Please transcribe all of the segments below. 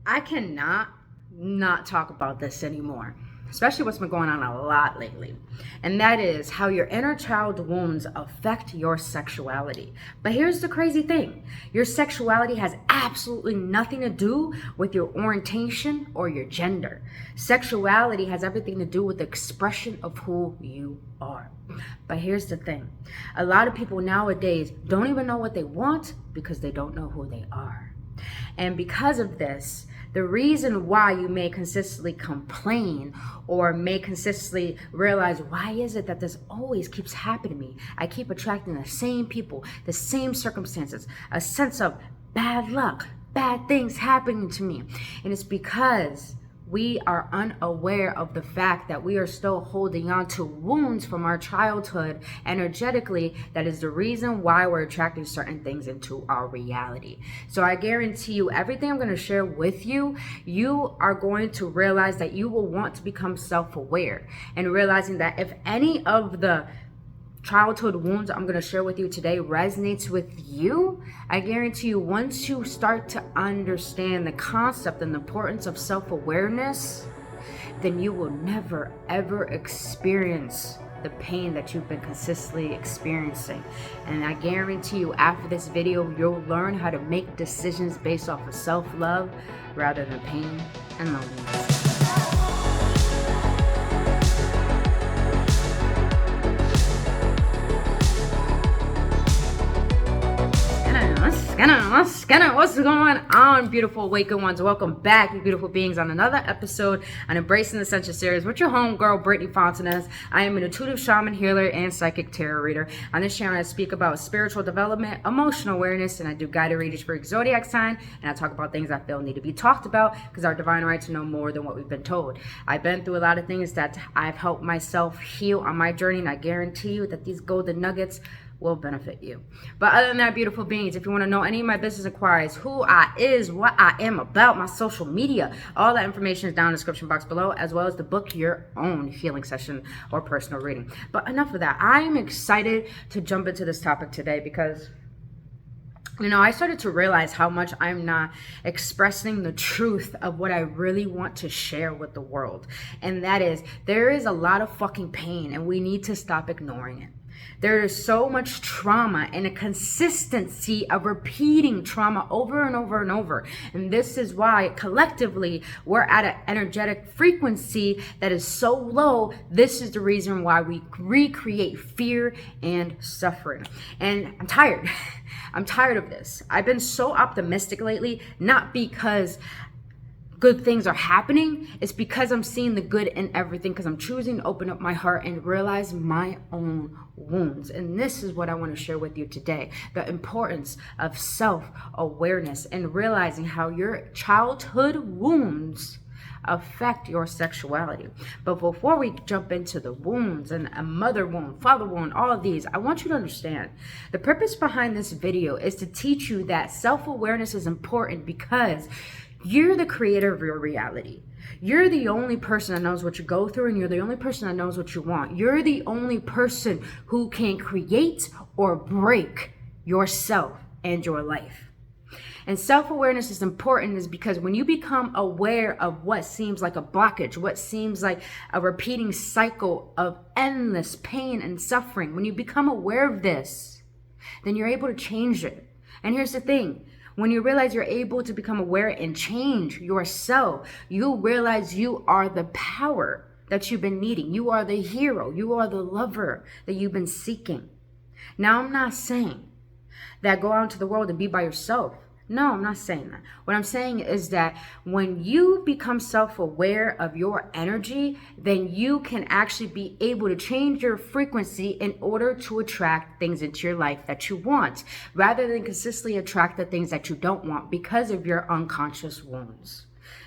I cannot not talk about this anymore, especially what's been going on a lot lately. And that is how your inner child wounds affect your sexuality. But here's the crazy thing. Your sexuality has absolutely nothing to do with your orientation or your gender. Sexuality has everything to do with the expression of who you are. But here's the thing. A lot of people nowadays don't even know what they want because they don't know who they are. And because of this, the reason why you may consistently complain or may consistently realize, why is it that this always keeps happening to me? I keep attracting the same people, the same circumstances, a sense of bad luck, bad things happening to me. And it's because we are unaware of the fact that we are still holding on to wounds from our childhood energetically. That is the reason why we're attracting certain things into our reality. So I guarantee you, everything I'm going to share with you, you are going to realize that you will want to become self-aware, and realizing that if any of the childhood wounds I'm going to share with you today resonates with you, I guarantee you, once you start to understand the concept and the importance of self-awareness, then you will never ever experience the pain that you've been consistently experiencing. And I guarantee you, after this video, you'll learn how to make decisions based off of self-love rather than pain and loneliness. What's going on, beautiful awakened ones? Welcome back, you beautiful beings, on another episode on Embracing the Essential series with your homegirl, Brittany Fontanez. I am an intuitive shaman, healer, and psychic tarot reader. On this channel, I speak about spiritual development, emotional awareness, and I do guided readings for each zodiac sign, and I talk about things I feel need to be talked about because our divine right to know more than what we've been told. I've been through a lot of things that I've helped myself heal on my journey, and I guarantee you that these golden nuggets will benefit you. But other than that, beautiful beings, if you want to know any of my business inquiries, who I is, what I am about, my social media, all that information is down in the description box below, as well as the book Your Own Healing Session or personal reading. But enough of that. I'm excited to jump into this topic today because I started to realize how much I'm not expressing the truth of what I really want to share with the world. And that is, there is a lot of fucking pain and we need to stop ignoring it. There is so much trauma and a consistency of repeating trauma over and over and over. And this is why collectively we're at an energetic frequency that is so low. This is the reason why we recreate fear and suffering. And I'm tired. I'm tired of this. I've been so optimistic lately, not because good things are happening. It's because I'm seeing the good in everything, because I'm choosing to open up my heart and realize my own wounds. And this is what I want to share with you today. The importance of self-awareness and realizing how your childhood wounds affect your sexuality. But before we jump into the wounds and a mother wound, father wound, all of these, I want you to understand the purpose behind this video is to teach you that self-awareness is important because you're the creator of your reality. You're the only person that knows what you go through, and you're the only person that knows what you want. You're the only person who can create or break yourself and your life. And self-awareness is important is because when you become aware of what seems like a blockage, what seems like a repeating cycle of endless pain and suffering, when you become aware of this, then you're able to change it. And here's the thing. When you realize you're able to become aware and change yourself, you realize you are the power that you've been needing. You are the hero. You are the lover that you've been seeking. Now, I'm not saying that go out into the world and be by yourself. No, I'm not saying that. What I'm saying is that when you become self-aware of your energy, then you can actually be able to change your frequency in order to attract things into your life that you want, rather than consistently attract the things that you don't want because of your unconscious wounds.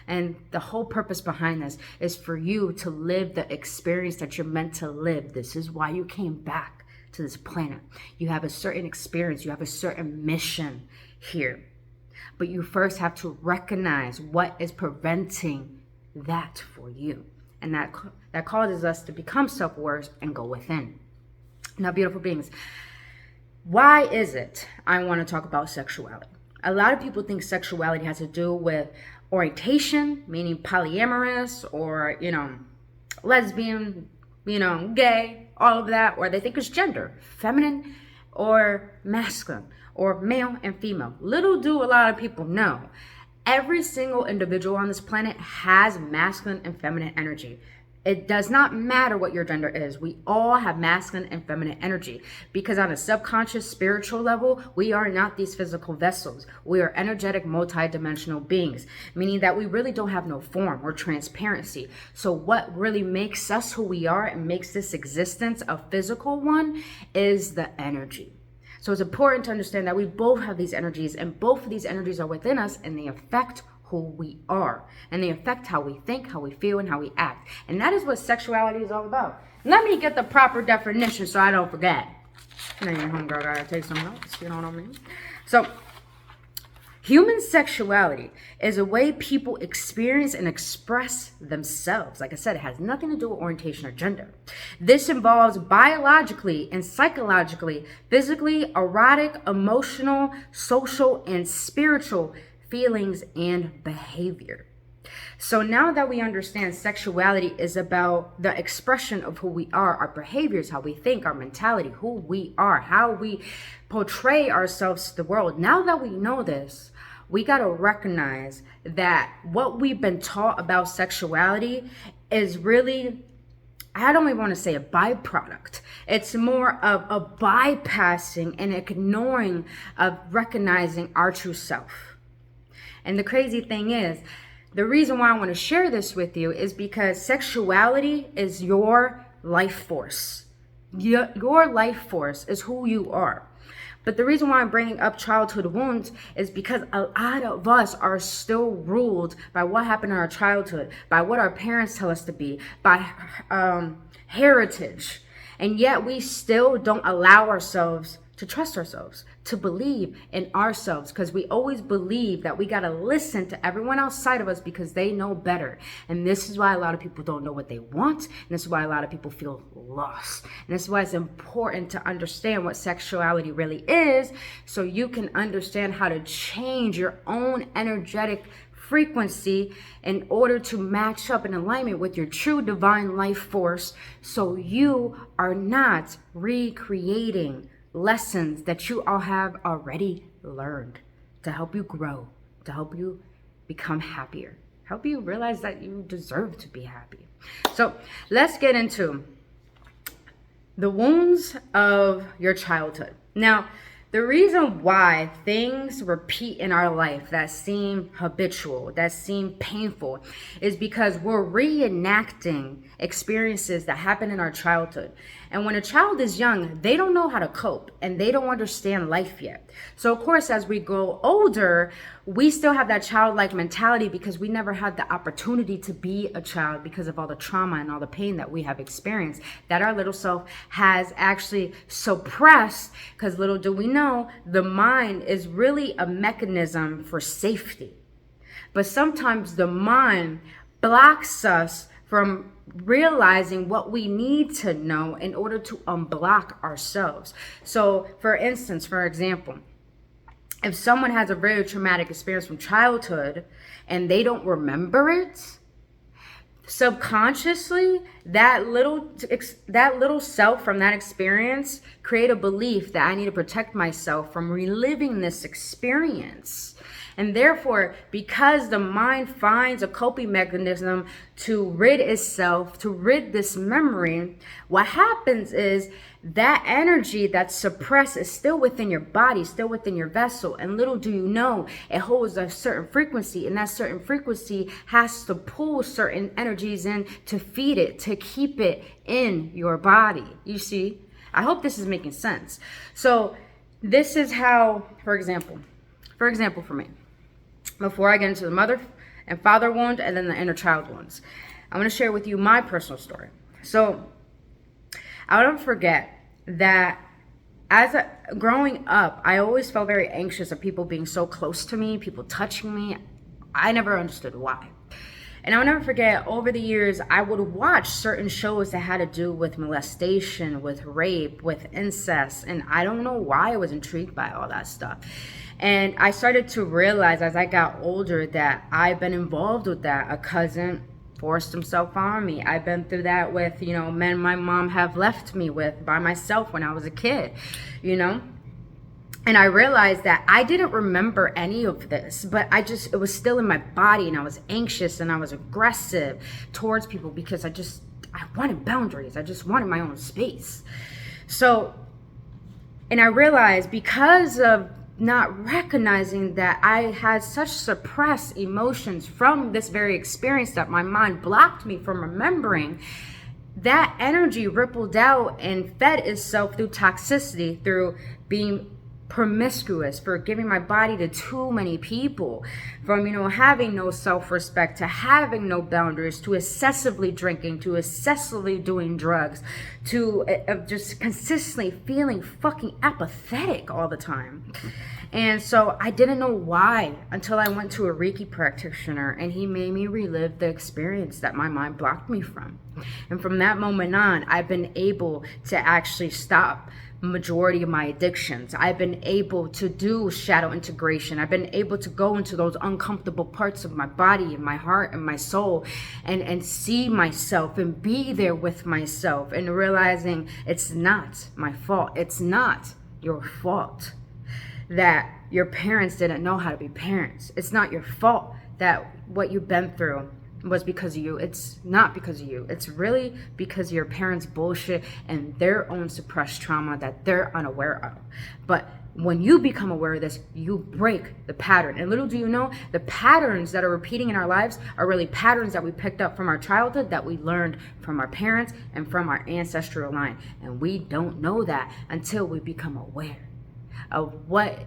And the whole purpose behind this is for you to live the experience that you're meant to live. This is why you came back to this planet. You have a certain experience. You have a certain mission here. But you first have to recognize what is preventing that for you. And that causes us to become self-aware and go within. Now, beautiful beings, why is it I want to talk about sexuality? A lot of people think sexuality has to do with orientation, meaning polyamorous or, lesbian, gay, all of that, or they think it's gender, feminine or masculine, or male and female. Little do a lot of people know, every single individual on this planet has masculine and feminine energy. It does not matter what your gender is. We all have masculine and feminine energy, because on a subconscious spiritual level, we are not these physical vessels. We are energetic, multidimensional beings, meaning that we really don't have no form or transparency. So what really makes us who we are and makes this existence a physical one is the energy. So it's important to understand that we both have these energies, and both of these energies are within us, and they affect who we are, and they affect how we think, how we feel, and how we act. And that is what sexuality is all about. Let me get the proper definition so I don't forget. Now your homegirl gotta take some notes, you know what I mean? So, human sexuality is a way people experience and express themselves. Like I said, it has nothing to do with orientation or gender. This involves biologically and psychologically, physically, erotic, emotional, social, and spiritual feelings and behavior. So now that we understand sexuality is about the expression of who we are, our behaviors, how we think, our mentality, who we are, how we portray ourselves to the world. Now that we know this, we got to recognize that what we've been taught about sexuality is really, I don't even want to say a byproduct. It's more of a bypassing and ignoring of recognizing our true self. And the crazy thing is, the reason why I want to share this with you is because sexuality is your life force. Your life force is who you are. But the reason why I'm bringing up childhood wounds is because a lot of us are still ruled by what happened in our childhood, by what our parents tell us to be, by heritage. And yet we still don't allow ourselves to trust ourselves, to believe in ourselves, because we always believe that we got to listen to everyone outside of us because they know better. And this is why a lot of people don't know what they want. And this is why a lot of people feel lost. And this is why it's important to understand what sexuality really is, so you can understand how to change your own energetic frequency in order to match up in alignment with your true divine life force, so you are not recreating lessons that you all have already learned to help you grow, to help you become happier, help you realize that you deserve to be happy. So let's get into the wounds of your childhood. Now, the reason why things repeat in our life that seem habitual, that seem painful, is because we're reenacting experiences that happen in our childhood. And when a child is young, they don't know how to cope and they don't understand life yet. So of course, as we grow older, we still have that childlike mentality because we never had the opportunity to be a child because of all the trauma and all the pain that we have experienced, that our little self has actually suppressed, because little do we know, the mind is really a mechanism for safety. But sometimes the mind blocks us from realizing what we need to know in order to unblock ourselves. So for instance, for example, if someone has a very traumatic experience from childhood and they don't remember it, subconsciously that little self from that experience create a belief that I need to protect myself from reliving this experience. And therefore, because the mind finds a coping mechanism to rid itself, to rid this memory, what happens is that energy that's suppressed is still within your body, still within your vessel. And little do you know, it holds a certain frequency, and that certain frequency has to pull certain energies in to feed it, to keep it in your body. You see? I hope this is making sense. So this is how, for example, for me, before I get into the mother and father wound and then the inner child wounds, I'm going to share with you my personal story. So I'll never forget that growing up, I always felt very anxious of people being so close to me, people touching me. I never understood why. And I'll never forget, over the years, I would watch certain shows that had to do with molestation, with rape, with incest. And I don't know why I was intrigued by all that stuff. And I started to realize as I got older that I've been involved with that. A cousin forced himself on me. I've been through that with, men my mom have left me with by myself when I was a kid, And I realized that I didn't remember any of this, but it was still in my body, and I was anxious and I was aggressive towards people because I wanted boundaries. I just wanted my own space. So, and I realized because of not recognizing that I had such suppressed emotions from this very experience that my mind blocked me from remembering, that energy rippled out and fed itself through toxicity, through being promiscuous, for giving my body to too many people, from having no self-respect, to having no boundaries, to excessively drinking, to excessively doing drugs, to just consistently feeling fucking apathetic all the time. And so I didn't know why until I went to a Reiki practitioner, and he made me relive the experience that my mind blocked me from. And from that moment on, I've been able to actually stop majority of my addictions. I've been able to do shadow integration. I've been able to go into those uncomfortable parts of my body and my heart and my soul and see myself and be there with myself, and realizing it's not my fault. It's not your fault that your parents didn't know how to be parents. It's not your fault that what you've been through was because of you. It's not because of you. It's really because of your parents' bullshit and their own suppressed trauma that they're unaware of. But when you become aware of this, you break the pattern. And little do you know, the patterns that are repeating in our lives are really patterns that we picked up from our childhood, that we learned from our parents and from our ancestral line. And we don't know that until we become aware of what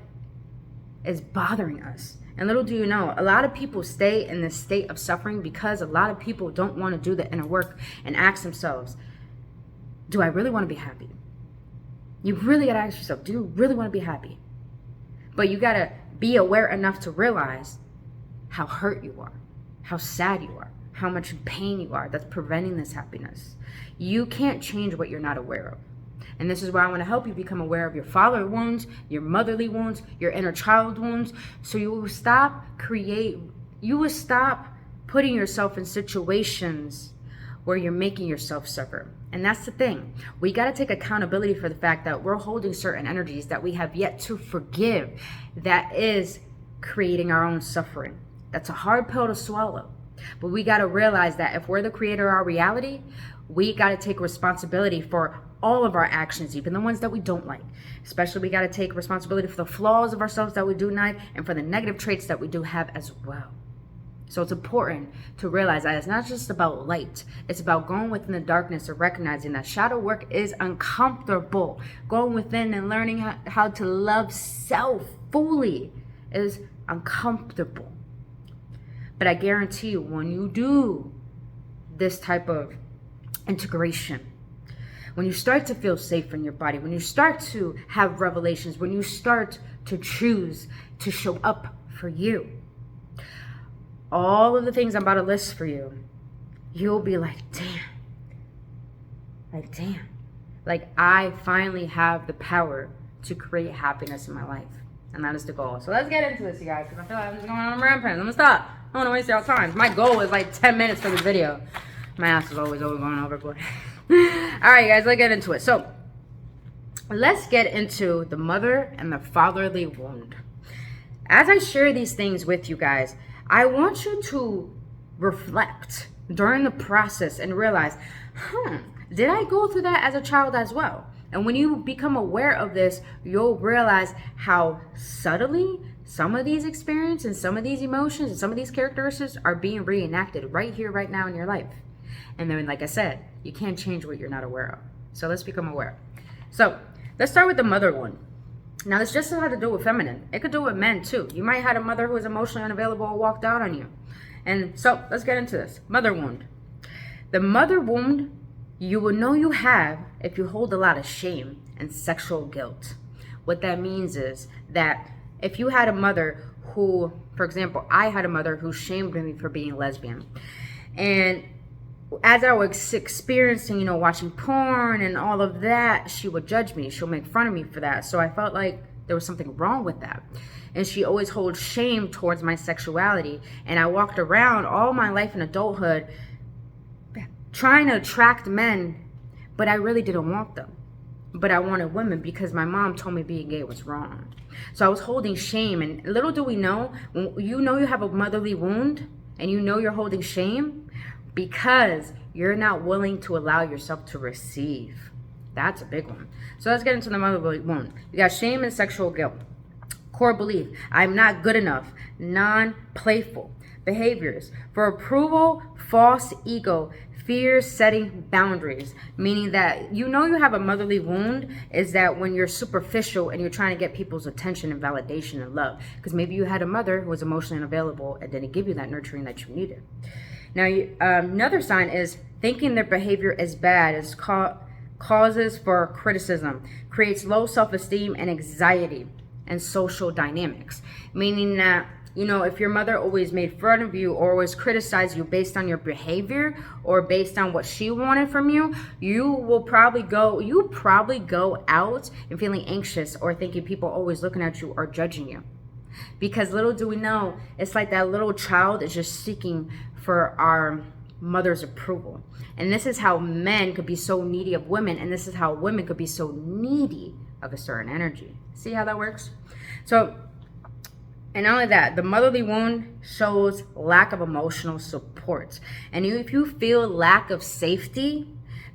is bothering us. And little do you know, a lot of people stay in this state of suffering because a lot of people don't want to do the inner work and ask themselves, do I really want to be happy? You really got to ask yourself, do you really want to be happy? But you got to be aware enough to realize how hurt you are, how sad you are, how much pain you are that's preventing this happiness. You can't change what you're not aware of. And this is why I want to help you become aware of your father wounds, your motherly wounds, your inner child wounds, so you will stop putting yourself in situations where you're making yourself suffer. And that's the thing. We got to take accountability for the fact that we're holding certain energies that we have yet to forgive, that is creating our own suffering. That's a hard pill to swallow. But we got to realize that if we're the creator of our reality, we got to take responsibility for all of our actions, even the ones that we don't like. Especially, we got to take responsibility for the flaws of ourselves that we do not, and for the negative traits that we do have as well. So it's important to realize that it's not just about light. It's about going within the darkness and recognizing that shadow work is uncomfortable. Going within and learning how to love self fully is uncomfortable. But I guarantee you, when you do this type of integration, when you start to feel safe in your body, when you start to have revelations, when you start to choose to show up for you, all of the things I'm about to list for you, you'll be like, damn. Like, I finally have the power to create happiness in my life. And that is the goal. So let's get into this, you guys, because I feel like I'm just going on a rampage. I'm going to stop. I don't want to waste your time. My goal is like 10 minutes for this video. My ass is always going overboard. Alright, guys, let's get into it. So, let's get into the mother and the fatherly wound. As I share these things with you guys, I want you to reflect during the process and realize, did I go through that as a child as well? And when you become aware of this, you'll realize how subtly some of these experiences and some of these emotions and some of these characteristics are being reenacted right here, right now in your life. And then, like I said, you can't change what you're not aware of. So let's become aware. So let's start with the mother one. Now, this just has to do with feminine. It could do with men too. You might have a mother who is emotionally unavailable or walked out on you. And so let's get into this. Mother wound. The mother wound you will know you have if you hold a lot of shame and sexual guilt. What that means is that if you had a mother who, for example, I had a mother who shamed me for being lesbian. And as I was experiencing, watching porn and all of that, she would judge me. She'll make fun of me for that. So I felt like there was something wrong with that. And she always holds shame towards my sexuality. And I walked around all my life in adulthood trying to attract men, but I really didn't want them. But I wanted women because my mom told me being gay was wrong. So I was holding shame. And little do we know, when you know you have a motherly wound and you know you're holding shame, because you're not willing to allow yourself to receive. That's a big one. So let's get into the motherly wound. You got shame and sexual guilt. Core belief, I'm not good enough. Non-playful behaviors. For approval, false ego. Fear setting boundaries, meaning that you know you have a motherly wound is that when you're superficial and you're trying to get people's attention and validation and love, because maybe you had a mother who was emotionally unavailable and didn't give you that nurturing that you needed. Now, another sign is thinking their behavior is bad is causes for criticism, creates low self-esteem and anxiety and social dynamics, meaning that if your mother always made fun of you or always criticized you based on your behavior or based on what she wanted from you, you probably go out and feeling anxious or thinking people always looking at you or judging you. Because little do we know, it's like that little child is just seeking for our mother's approval. And this is how men could be so needy of women, and this is how women could be so needy of a certain energy. See how that works? And not only that, the motherly wound shows lack of emotional support. And if you feel lack of safety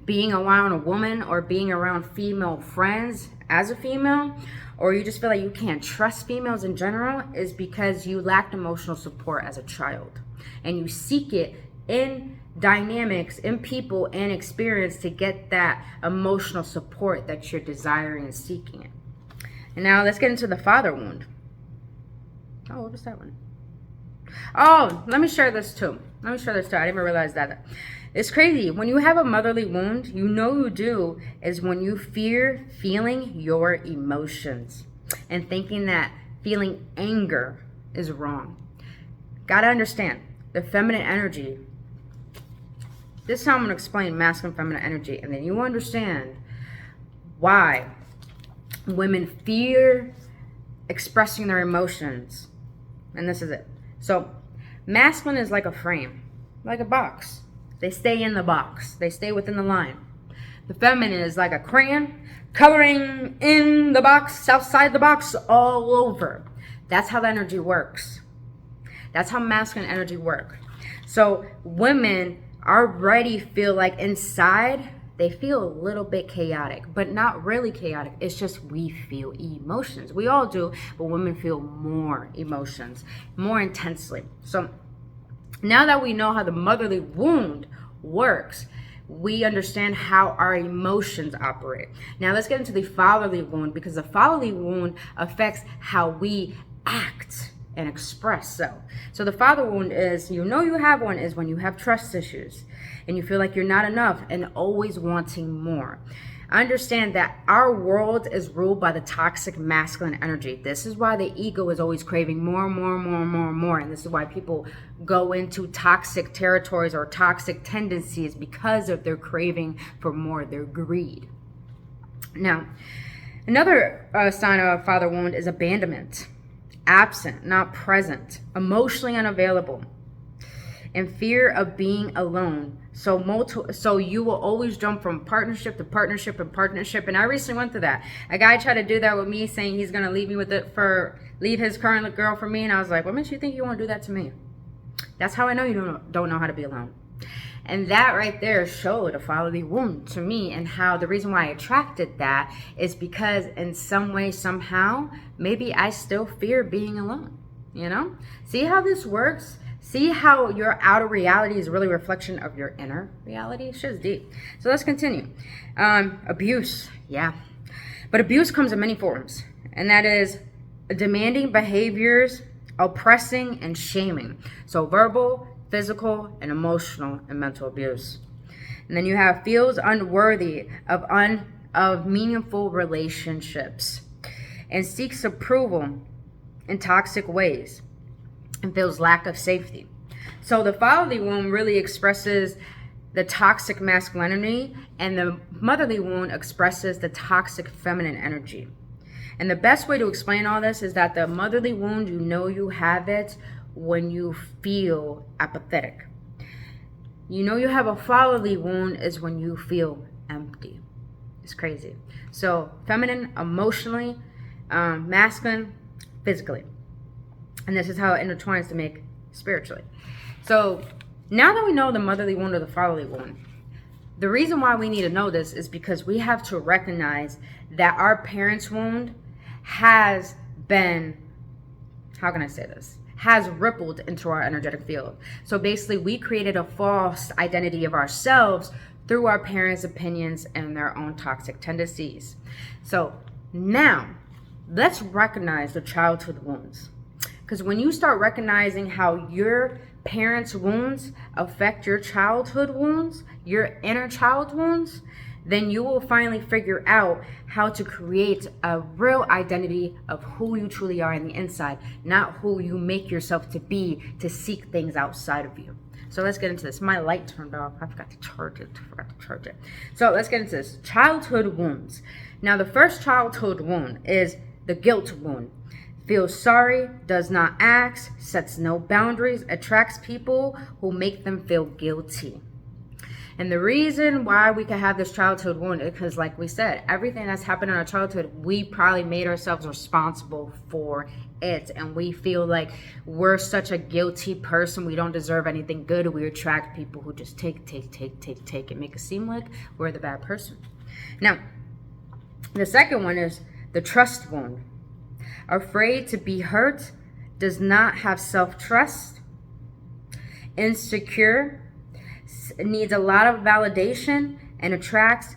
being around a woman or being around female friends as a female, or you just feel like you can't trust females in general, is because you lacked emotional support as a child. And you seek it in dynamics, in people and experience to get that emotional support that you're desiring and seeking it. And now let's get into the father wound. Oh, what was that one? Oh, let me share this too. I didn't even realize that. It's crazy. When you have a motherly wound, you do, is when you fear feeling your emotions and thinking that feeling anger is wrong. Gotta understand, the feminine energy, this is how I'm going to explain masculine feminine energy, and then you understand why women fear expressing their emotions. And this is it. So masculine is like a frame, like a box. They stay in the box. They stay within the line. The feminine is like a crayon coloring in the box, outside the box, all over. That's how the energy works. That's how masculine energy works. So women already feel like inside, they feel a little bit chaotic, but not really chaotic. It's just we feel emotions. We all do, but women feel more emotions, more intensely. So now that we know how the motherly wound works, we understand how our emotions operate. Now let's get into the fatherly wound, because the fatherly wound affects how we act and express self. So the father wound is, you have one, is when you have trust issues and you feel like you're not enough and always wanting more. Understand that our world is ruled by the toxic masculine energy. This is why the ego is always craving more. And this is why people go into toxic territories or toxic tendencies, because of their craving for more, their greed. Now, another sign of a father wound is abandonment. Absent, not present, emotionally unavailable, and fear of being alone. So you will always jump from partnership to partnership and partnership. And I recently went through that. A guy tried to do that with me, saying he's gonna leave his current girl for me, and I was like, what makes you think you want to do that to me? That's how I know you don't know how to be alone. And that right there showed a fatherly wound to me, and how the reason why I attracted that is because in some way, somehow, maybe I still fear being alone, See how this works? See how your outer reality is really a reflection of your inner reality? Shit's deep. So let's continue. Abuse, yeah. But abuse comes in many forms, and that is demanding behaviors, oppressing, and shaming. So verbal, physical, and emotional and mental abuse. And then you have feels unworthy of meaningful relationships and seeks approval in toxic ways and feels lack of safety. So the fatherly wound really expresses the toxic masculinity, and the motherly wound expresses the toxic feminine energy. And the best way to explain all this is that the motherly wound, you know you have it when you feel apathetic. You know you have a fatherly wound is when you feel empty. It's crazy. So feminine, emotionally, masculine, physically. And this is how it intertwines to make spiritually. So now that we know the motherly wound or the fatherly wound, the reason why we need to know this is because we have to recognize that our parents' wound has been, how can I say this? Has rippled into our energetic field. So basically we created a false identity of ourselves through our parents' opinions and their own toxic tendencies. So now let's recognize the childhood wounds. Because when you start recognizing how your parents' wounds affect your childhood wounds, your inner child wounds, then you will finally figure out how to create a real identity of who you truly are on the inside, not who you make yourself to be to seek things outside of you. So let's get into this. My light turned off. I forgot to charge it. So let's get into this. Childhood wounds. Now the first childhood wound is the guilt wound. Feels sorry, does not act, sets no boundaries, attracts people who make them feel guilty. And the reason why we can have this childhood wound is because, like we said, everything that's happened in our childhood, we probably made ourselves responsible for it. And we feel like we're such a guilty person. We don't deserve anything good. We attract people who just take, and make it seem like we're the bad person. Now, the second one is the trust wound. Afraid to be hurt, does not have self-trust, insecure, needs a lot of validation, and attracts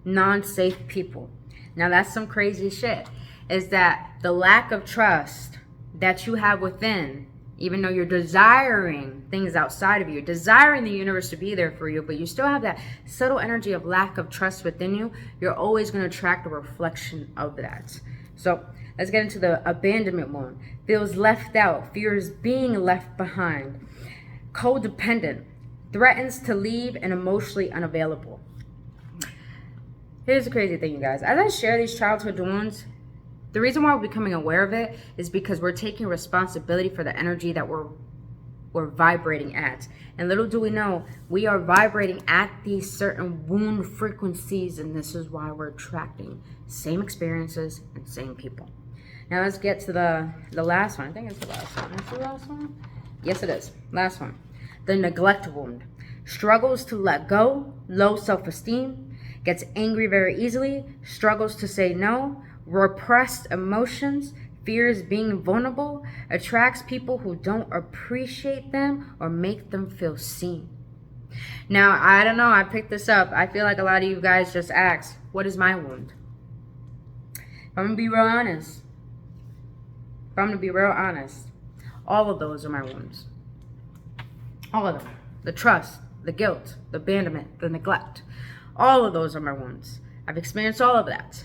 non-safe people. Now that's some crazy shit. Is that the lack of trust that you have within, even though you're desiring things outside of you, desiring the universe to be there for you, but you still have that subtle energy of lack of trust within you, you're always going to attract a reflection of that. So let's get into the abandonment wound. Feels left out, fears being left behind, codependent, threatens to leave, and emotionally unavailable. Here's the crazy thing, you guys. As I share these childhood wounds, the reason why we're becoming aware of it is because we're taking responsibility for the energy that we're vibrating at. And little do we know, we are vibrating at these certain wound frequencies, and this is why we're attracting same experiences and same people. Now let's get to the last one. I think it's the last one. Is it the last one? Yes, it is. Last one. The neglect wound. Struggles to let go, low self-esteem, gets angry very easily, struggles to say no, repressed emotions, fears being vulnerable, attracts people who don't appreciate them or make them feel seen. Now, I don't know, I picked this up. I feel like a lot of you guys just asked, what is my wound? If I'm going to be real honest, all of those are my wounds. All of them. The trust, the guilt, the abandonment, the neglect. All of those are my wounds. I've experienced all of that.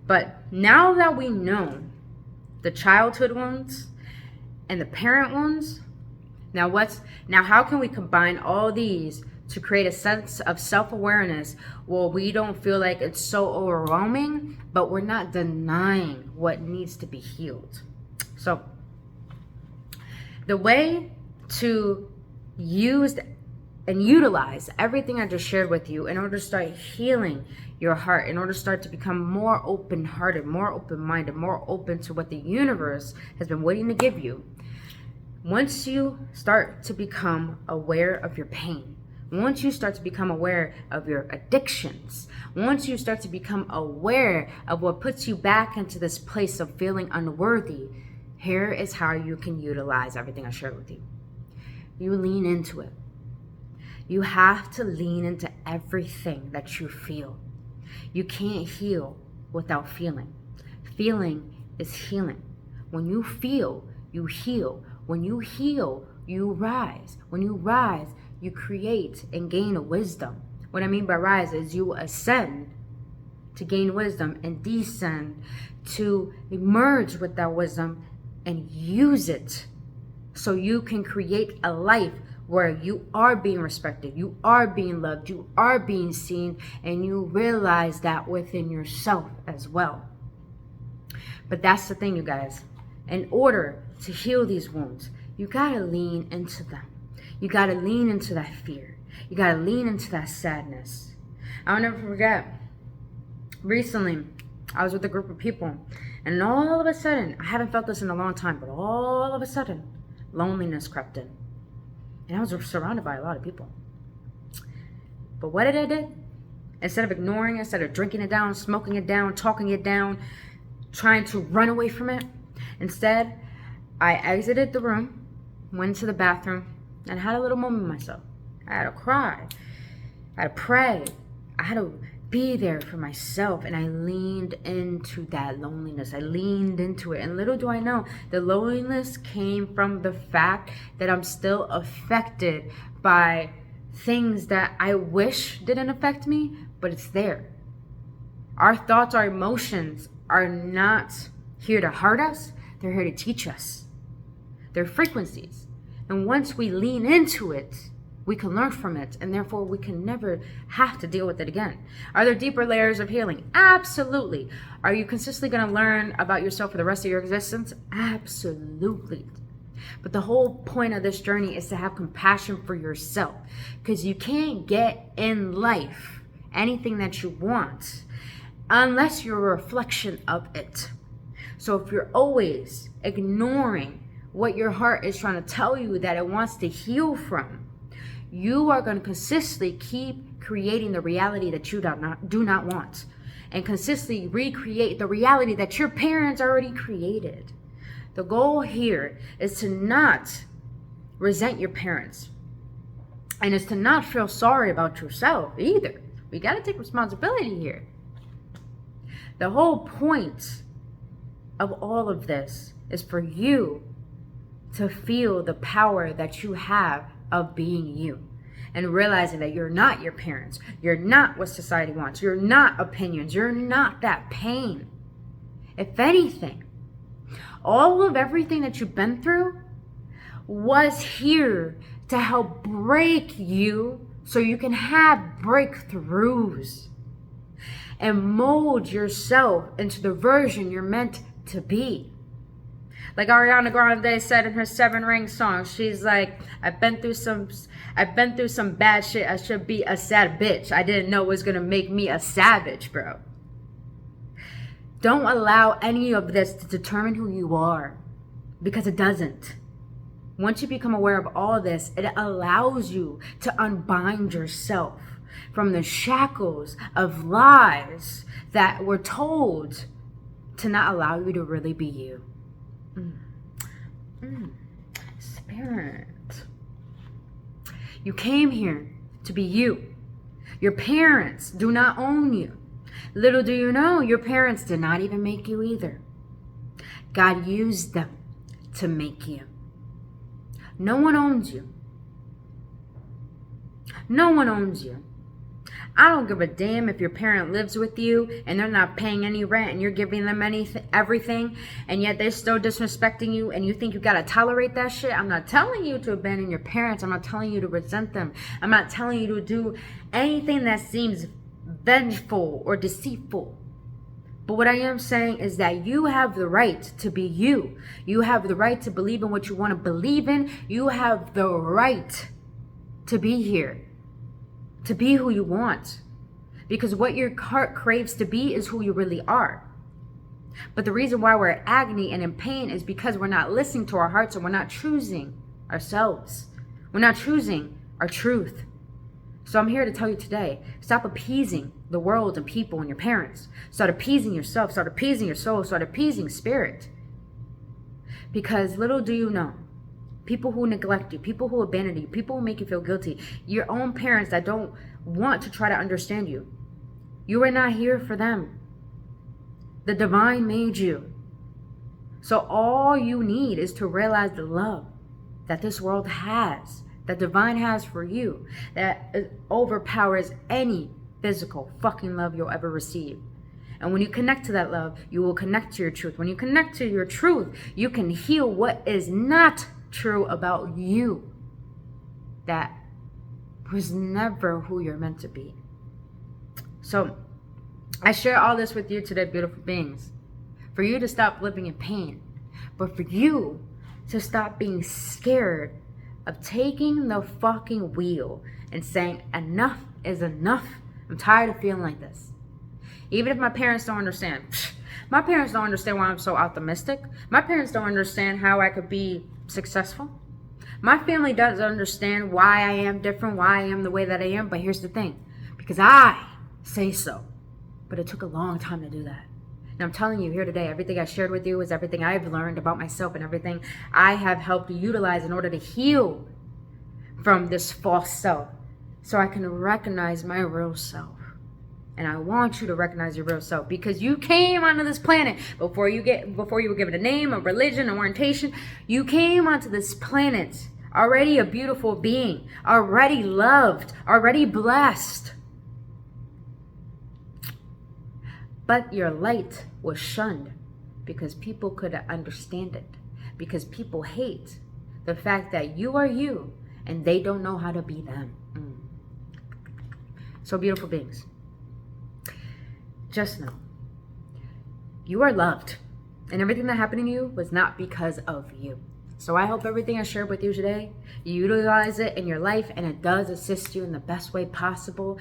But now that we know the childhood wounds and the parent wounds, now how can we combine all these to create a sense of self-awareness where we don't feel like it's so overwhelming, but we're not denying what needs to be healed? So the way to use and utilize everything I just shared with you in order to start healing your heart, in order to start to become more open-hearted, more open-minded, more open to what the universe has been waiting to give you. Once you start to become aware of your pain, once you start to become aware of your addictions, once you start to become aware of what puts you back into this place of feeling unworthy, here is how you can utilize everything I shared with you. You lean into it. You have to lean into everything that you feel. You can't heal without feeling. Feeling is healing. When you feel, you heal. When you heal, you rise. When you rise, you create and gain wisdom. What I mean by rise is you ascend to gain wisdom and descend to merge with that wisdom and use it so you can create a life where you are being respected, you are being loved, you are being seen, and you realize that within yourself as well. But that's the thing, you guys. In order to heal these wounds, you gotta lean into them. You gotta lean into that fear. You gotta lean into that sadness. I'll never forget, recently, I was with a group of people, and all of a sudden, I haven't felt this in a long time, but all of a sudden, loneliness crept in. And I was surrounded by a lot of people. But what did I do? Instead of ignoring it, instead of drinking it down, smoking it down, talking it down, trying to run away from it, instead, I exited the room, went to the bathroom, and had a little moment with myself. I had to cry. I had to pray. I had to be there for myself, and I leaned into that loneliness. I leaned into it, and little do I know, the loneliness came from the fact that I'm still affected by things that I wish didn't affect me, but it's there. Our thoughts, our emotions are not here to hurt us. They're here to teach us. They're frequencies. And once we lean into it, we can learn from it, and therefore we can never have to deal with it again. Are there deeper layers of healing? Absolutely. Are you consistently going to learn about yourself for the rest of your existence? Absolutely. But the whole point of this journey is to have compassion for yourself, because you can't get in life anything that you want unless you're a reflection of it. So if you're always ignoring what your heart is trying to tell you that it wants to heal from, you are going to consistently keep creating the reality that you do not want, and consistently recreate the reality that your parents already created. The goal here is to not resent your parents, and is to not feel sorry about yourself either. We got to take responsibility here. The whole point of all of this is for you to feel the power that you have of being you, and realizing that you're not your parents, you're not what society wants, you're not opinions, you're not that pain. If anything, all of everything that you've been through was here to help break you so you can have breakthroughs and mold yourself into the version you're meant to be. Like Ariana Grande said in her 7 Ring song, she's like, I've been through some bad shit. I should be a sad bitch. I didn't know it was gonna make me a savage, bro. Don't allow any of this to determine who you are, because it doesn't. Once you become aware of all this, it allows you to unbind yourself from the shackles of lies that were told to not allow you to really be you. Spirit. You came here to be you. Your parents do not own you. Little do you know, your parents did not even make you either. God used them to make you. No one owns you. No one owns you. I don't give a damn if your parent lives with you and they're not paying any rent and you're giving them everything, and yet they're still disrespecting you and you think you gotta tolerate that shit. I'm not telling you to abandon your parents. I'm not telling you to resent them. I'm not telling you to do anything that seems vengeful or deceitful. But what I am saying is that you have the right to be you. You have the right to believe in what you want to believe in. You have the right to be here, to be who you want, because what your heart craves to be is who you really are. But the reason why we're in agony and in pain is because we're not listening to our hearts, and we're not choosing ourselves. We're not choosing our truth. So I'm here to tell you today, stop appeasing the world and people and your parents. Start appeasing yourself, start appeasing your soul, start appeasing spirit. Because little do you know, people who neglect you, people who abandon you, people who make you feel guilty, your own parents that don't want to try to understand you, you are not here for them. The divine made you. So all you need is to realize the love that this world has, that divine has for you, that overpowers any physical fucking love you'll ever receive. And when you connect to that love, you will connect to your truth. When you connect to your truth, you can heal what is not true about you, that was never who you're meant to be. So I share all this with you today, beautiful beings, for you to stop living in pain, but for you to stop being scared of taking the fucking wheel and saying, enough is enough. I'm tired of feeling like this. Even if my parents don't understand. My parents don't understand why I'm so optimistic. My parents don't understand how I could be successful. My family doesn't understand why I am different, why I am the way that I am. But here's the thing. Because I say so. But it took a long time to do that. And I'm telling you here today, everything I shared with you is everything I've learned about myself and everything I have helped utilize in order to heal from this false self. So I can recognize my real self. And I want you to recognize your real self, because you came onto this planet before you were given a name, a religion, an orientation. You came onto this planet already a beautiful being, already loved, already blessed. But your light was shunned because people couldn't understand it, because people hate the fact that you are you and they don't know how to be them. So beautiful beings, just know you are loved, and everything that happened to you was not because of you. So I hope everything I shared with you today, you utilize it in your life, and it does assist you in the best way possible.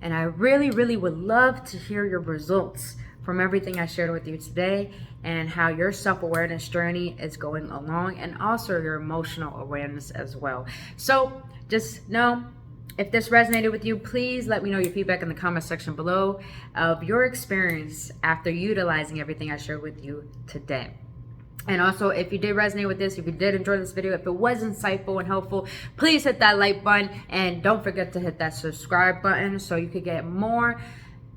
And I really, really would love to hear your results from everything I shared with you today, and how your self-awareness journey is going along, and also your emotional awareness as well. So just know, if this resonated with you, please let me know your feedback in the comment section below of your experience after utilizing everything I shared with you today. And also, if you did resonate with this, if you did enjoy this video, if it was insightful and helpful, please hit that like button, and don't forget to hit that subscribe button so you could get more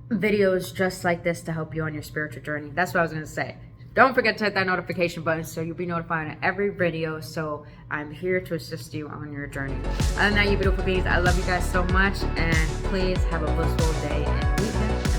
videos just like this to help you on your spiritual journey. That's what I was going to say. Don't forget to hit that notification button so you'll be notified of every video. So I'm here to assist you on your journey. Other than that, you beautiful beings, I love you guys so much, and please have a blissful day and weekend.